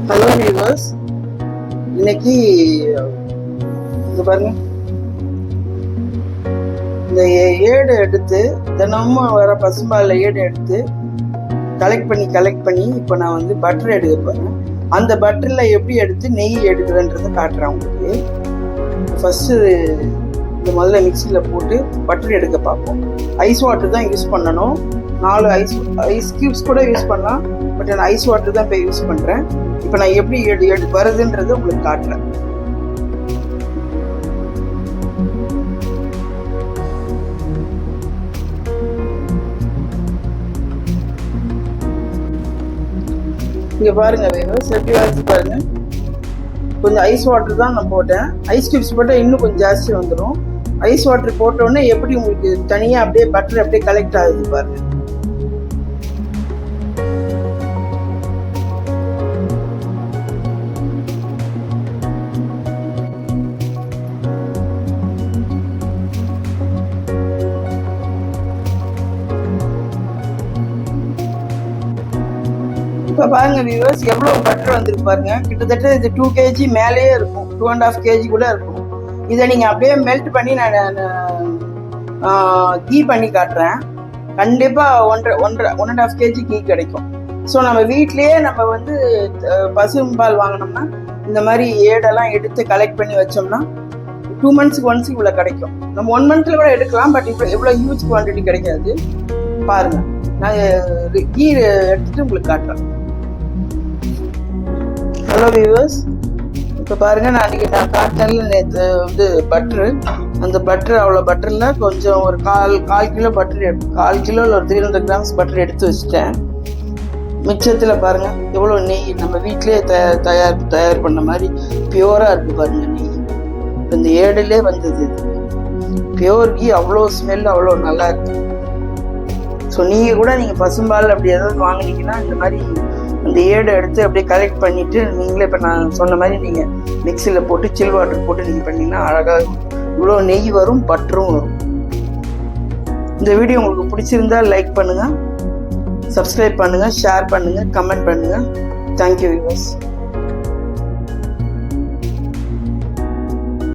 Hello viewers, இன்னைக்கு இங்க பாருங்க, இந்த ஏடு எடுத்து தினமும் வர பசும்பாலில் ஏடு எடுத்து கலெக்ட் பண்ணி இப்போ நான் வந்து பட்டர் எடுக்க போறேன். அந்த பட்டரில் எப்படி எடுத்து நெய் எடுக்கிறேன்றதை காட்டுறேன் உங்களுக்கு. ஃபர்ஸ்ட் இந்த முதல்ல மிக்சியில் போட்டு பட்டர் எடுக்க பார்ப்போம். ஐஸ் வாட்டர் தான் யூஸ் பண்ணணும். 4 ஐஸ் கியூப்ஸ் கூட யூஸ் பண்ணலாம், பட் நான் ஐஸ் வாட்டர் தான் இப்போ யூஸ் பண்ணுறேன். இப்போ நான் எப்படி வருதுன்றது உங்களுக்கு காட்டுறேன். இங்கே பாருங்க வேணும் எப்படி வச்சு பாருங்க. கொஞ்சம் ஐஸ் வாட்டர் தான் நான் போட்டேன். ஐஸ் கியூப்ஸ் போட்டால் இன்னும் கொஞ்சம் ஜாஸ்தி வந்துடும். ஐஸ் வாட்டர் போட்டோடனே எப்படி உங்களுக்கு தனியாக அப்படியே பட்டர் அப்படியே கலெக்ட் ஆகுது பாருங்க. இப்போ பாருங்க வியூவர்ஸ், எவ்வளோ பட்டர் வந்துருக்கு பாருங்க. கிட்டத்தட்ட இது 2 kg மேலேயே இருக்கும், 2.5 kg கூட இருக்கும். இதை நீங்கள் அப்படியே மெல்ட் பண்ணி நான் கீ பண்ணி காட்டுறேன். கண்டிப்பாக 1.5 kg கீ கிடைக்கும். ஸோ நம்ம வீட்லேயே நம்ம வந்து பசும்பால் வாங்கினோம்னா இந்த மாதிரி ஏடெல்லாம் எடுத்து கலெக்ட் பண்ணி வச்சோம்னா 2 months ஒன்ஸ் இவ்வளோ கிடைக்கும். நம்ம 1 monthல கூட எடுக்கலாம், பட் இப்போ எவ்வளோ ஹியூஜ் குவான்டிட்டி கிடைக்காது. பாருங்க, நான் கீ எடுத்துட்டு உங்களுக்கு காட்டுறேன். ஹலோ வியூவர்ஸ், இப்போ பாருங்கள், நான் காட்டினல நேற்று வந்து பட்ரு, அந்த பட்ரு அவ்வளோ பட்டரில் கொஞ்சம் ஒரு கால் கிலோ பட்டர் 1/4 கிலோ இல்லை ஒரு 300 grams பட்டர் எடுத்து வச்சுட்டேன். மிச்சத்தில் பாருங்கள் எவ்வளோ நெய் நம்ம வீட்டிலே தயார் பண்ண மாதிரி பியூராக இருக்குது பாருங்கள் நெய். இப்போ இந்த ஏடுலே வந்தது பியூர் கீ. அவ்வளோ ஸ்மெல் அவ்வளோ நல்லா இருக்குது. ஸோ நீங்கள் கூட நீங்கள் பசும்பால் அப்படி ஏதாவது வாங்கினீங்கன்னா இந்த மாதிரி அந்த ஏடை எடுத்து அப்படியே கலெக்ட் பண்ணிவிட்டு நீங்களே இப்போ நான் சொன்ன மாதிரி நீங்கள் மிக்சியில் போட்டு சில் வாட்டர் போட்டு நீங்கள் பண்ணிங்கன்னா அழகாக இவ்வளோ நெய் வரும், பட்டரும் வரும். இந்த வீடியோ உங்களுக்கு பிடிச்சிருந்தா லைக் பண்ணுங்கள், சப்ஸ்கிரைப் பண்ணுங்கள், ஷேர் பண்ணுங்கள், கமெண்ட் பண்ணுங்கள். Thank you viewers.